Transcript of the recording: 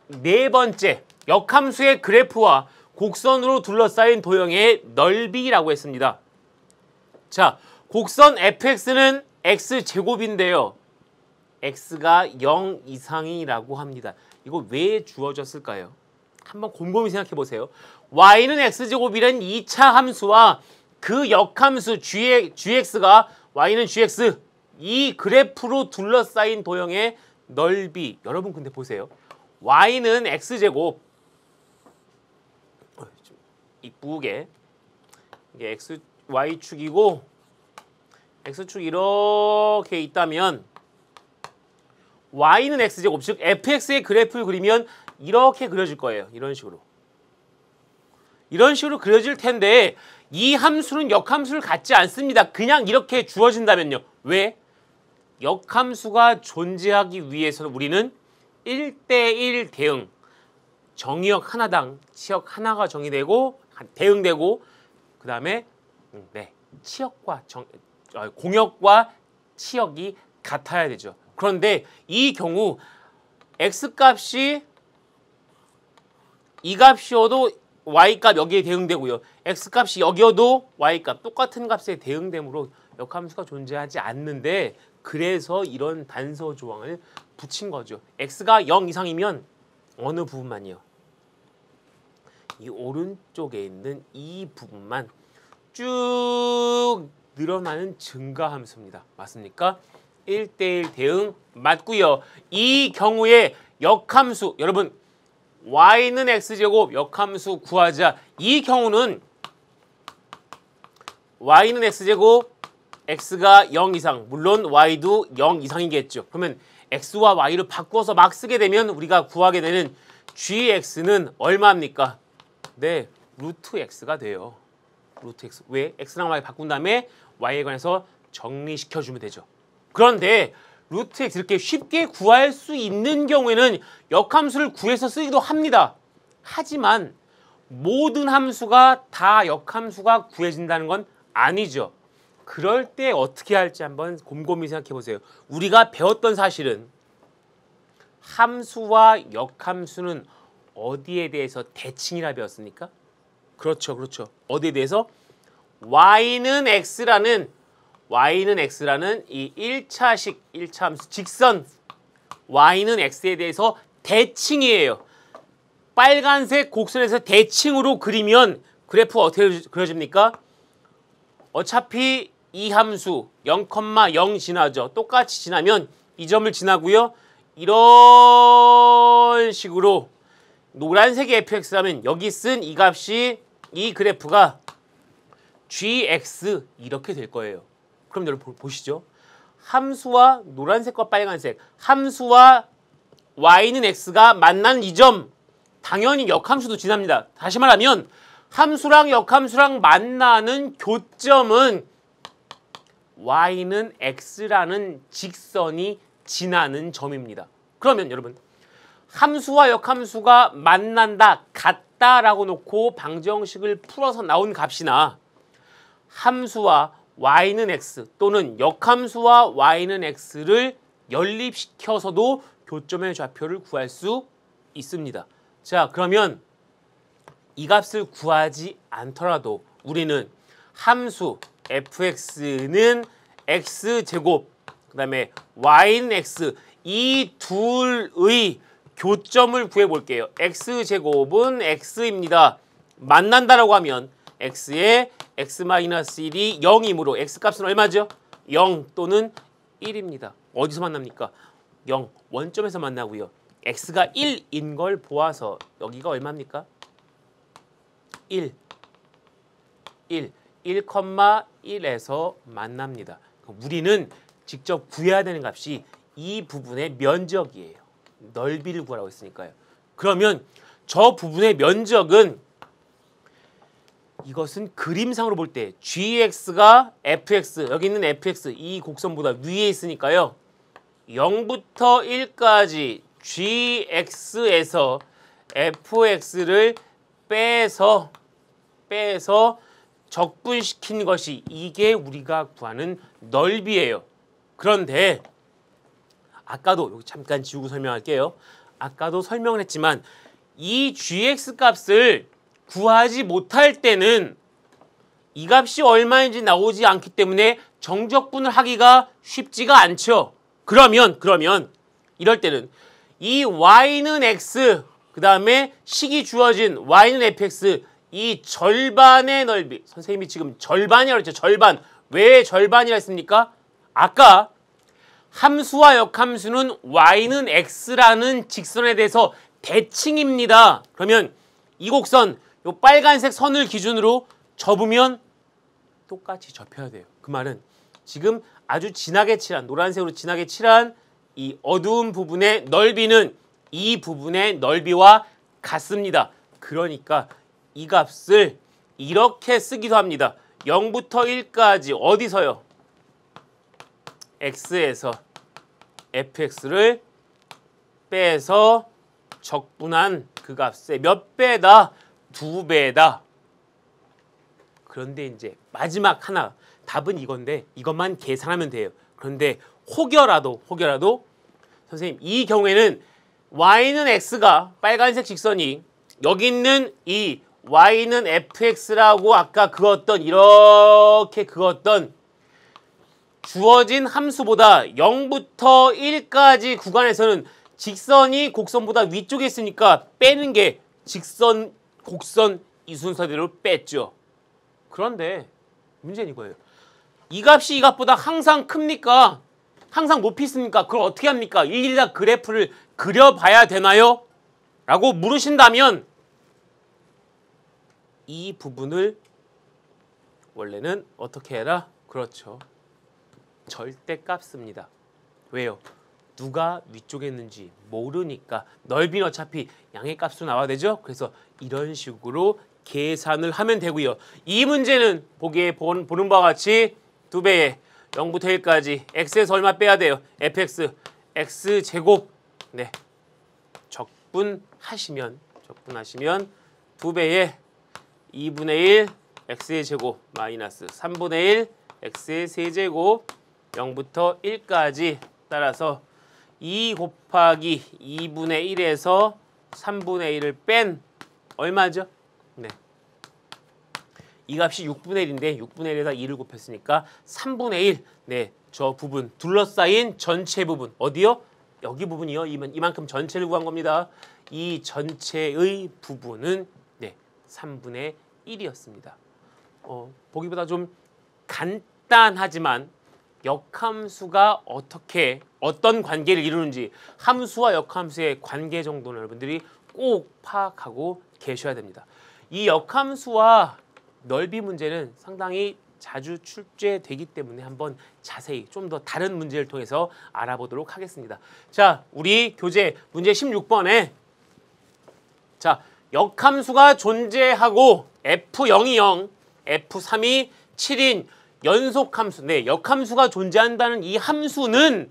네 번째, 역함수의 그래프와 곡선으로 둘러싸인 도형의 넓이라고 했습니다. 자, 곡선 fx는 x제곱인데요. x가 0 이상이라고 합니다. 이거 왜 주어졌을까요? 한번 곰곰이 생각해 보세요. y는 x제곱이란 2차 함수와 그 역함수 gx가 y는 gx 이 그래프로 둘러싸인 도형의 넓이. 여러분 근데 보세요. y는 x제곱 좀 이쁘게 이게 y축이고 x축 이렇게 있다면 y는 x제곱, 즉 fx의 그래프를 그리면 이렇게 그려질 거예요. 이런 식으로 그려질 텐데 이 함수는 역함수를 갖지 않습니다. 그냥 이렇게 주어진다면요. 왜? 역함수가 존재하기 위해서는 우리는 1대1 대응, 정의역 하나당 치역 하나가 정의되고 대응되고 그 다음에 치역과 공역과 치역이 같아야 되죠. 그런데 이 경우 x값이 이 값이어도 y값 여기에 대응되고요. x값이 여기여도 y값 똑같은 값에 대응되므로 역함수가 존재하지 않는데 그래서 이런 단서 조항을 붙인 거죠. x가 0 이상이면 어느 부분만요? 이 오른쪽에 있는 이 부분만 쭉 늘어나는 증가함수입니다. 맞습니까? 1대1 대응 맞고요. 이 경우에 역함수, 여러분 y는 x제곱 역함수 구하자. 이 경우는 y는 x제곱 x가 0 이상, 물론 y도 0 이상이겠죠. 그러면 x와 y를 바꿔서 막 쓰게 되면 우리가 구하게 되는 gx는 얼마입니까? 네, 루트 x가 돼요. 루트 x. 왜? x랑 y 바꾼 다음에 y에 관해서 정리시켜주면 되죠. 그런데 루트 x 이렇게 쉽게 구할 수 있는 경우에는 역함수를 구해서 쓰기도 합니다. 하지만 모든 함수가 다 역함수가 구해진다는 건 아니죠. 그럴 때 어떻게 할지 한번 곰곰이 생각해 보세요. 우리가 배웠던 사실은 함수와 역함수는 어디에 대해서 대칭이라 배웠습니까? 그렇죠. 어디에 대해서? y는 x라는 이 1차 함수 직선 y는 x에 대해서 대칭이에요. 빨간색 곡선에서 대칭으로 그리면 그래프가 어떻게 그려집니까? 어차피 이 함수 0,0 지나죠. 똑같이 지나면 이 점을 지나고요. 이런 식으로 노란색이 fx라면 여기 쓴 이 값이 이 그래프가 gx 이렇게 될 거예요. 그럼 여러분 보시죠. 함수와 노란색과 빨간색, 함수와 y는 x가 만난 이 점, 당연히 역함수도 지납니다. 다시 말하면 함수랑 역함수랑 만나는 교점은 y는 x라는 직선이 지나는 점입니다. 그러면 여러분 함수와 역함수가 만난다, 같다라고 놓고 방정식을 풀어서 나온 값이나 함수와 y는 x 또는 역함수와 y는 x를 연립시켜서도 교점의 좌표를 구할 수 있습니다. 자, 그러면 이 값을 구하지 않더라도 우리는 함수 fx는 x제곱, 그 다음에 y는 x 이 둘의 교점을 구해볼게요. x제곱은 x입니다. 만난다라고 하면 x에 x-1이 0이므로 x값은 얼마죠? 0 또는 1입니다. 어디서 만납니까? 0, 원점에서 만나고요. x가 1인 걸 보아서 여기가 얼마입니까? 1, 1,1에서 만납니다. 우리는 직접 구해야 되는 값이 이 부분의 면적이에요. 넓이를 구하라고 했으니까요. 그러면 저 부분의 면적은 이것은 그림상으로 볼 때 gx가 fx, 여기 있는 fx 이 곡선보다 위에 있으니까요. 0부터 1까지 gx에서 fx를 빼서 적분시킨 것이 이게 우리가 구하는 넓이에요. 그런데 아까도 여기 잠깐 지우고 설명할게요. 아까도 설명을 했지만 이 gx 값을 구하지 못할 때는 이 값이 얼마인지 나오지 않기 때문에 정적분을 하기가 쉽지가 않죠. 그러면 이럴 때는 이 y는 x, 그 다음에 식이 주어진 y는 fx, 이 절반의 넓이, 선생님이 지금 절반이라고 했죠. 절반. 왜 절반이라 했습니까? 아까 함수와 역함수는 y는 x라는 직선에 대해서 대칭입니다. 그러면 이 곡선, 요 빨간색 선을 기준으로 접으면 똑같이 접혀야 돼요. 그 말은 지금 아주 진하게 칠한, 노란색으로 진하게 칠한 이 어두운 부분의 넓이는 이 부분의 넓이와 같습니다. 그러니까 이 값을 이렇게 쓰기도 합니다. 0부터 1까지 어디서요? x에서 fx를 빼서 적분한 그 값의 몇 배다? 2배다. 그런데 이제 마지막 하나, 답은 이건데 이것만 계산하면 돼요. 그런데 혹여라도 선생님 이 경우에는 y는 x가 빨간색 직선이 여기 있는 이 y는 fx라고 아까 이렇게 그었던 주어진 함수보다 0부터 1까지 구간에서는 직선이 곡선보다 위쪽에 있으니까 빼는 게 직선, 곡선 이 순서대로 뺐죠. 그런데 문제는 이거예요. 이 값이 이 값보다 항상 큽니까? 항상 높이 있습니까? 그걸 어떻게 합니까? 일일이 다 그래프를 그려봐야 되나요? 라고 물으신다면 이 부분을 원래는 어떻게 해라? 그렇죠. 절대값습니다. 왜요? 누가 위쪽에 있는지 모르니까 넓이는 어차피 양의 값으로 나와야 되죠. 그래서 이런 식으로 계산을 하면 되고요. 이 문제는 보기에 보는 바와 같이 2배의 0부터 1까지 x에서 얼마 빼야 돼요? fx, x제곱. 네, 적분하시면 2배의 2분의 1 x의 제곱 마이너스 3분의 1 x의 세제곱 0부터 1까지 따라서 2 곱하기 2분의 1에서 3분의 1을 뺀 얼마죠? 네. 이 값이 6분의 1인데 6분의 1에다 2를 곱했으니까 3분의 1. 네, 저 부분 둘러싸인 전체 부분 어디요? 여기 부분이요. 이만큼 전체를 구한 겁니다. 이 전체의 부분은 네, 3분의 1이었습니다. 보기보다 좀 간단하지만 역함수가 어떤 관계를 이루는지 함수와 역함수의 관계 정도는 여러분들이 꼭 파악하고 계셔야 됩니다. 이 역함수와 넓이 문제는 상당히 자주 출제되기 때문에 한번 자세히 좀 더 다른 문제를 통해서 알아보도록 하겠습니다. 자, 우리 교재 문제 16번에 자, 역함수가 존재하고 F0이 0, F3이 7인 연속함수. 네, 역함수가 존재한다는 이 함수는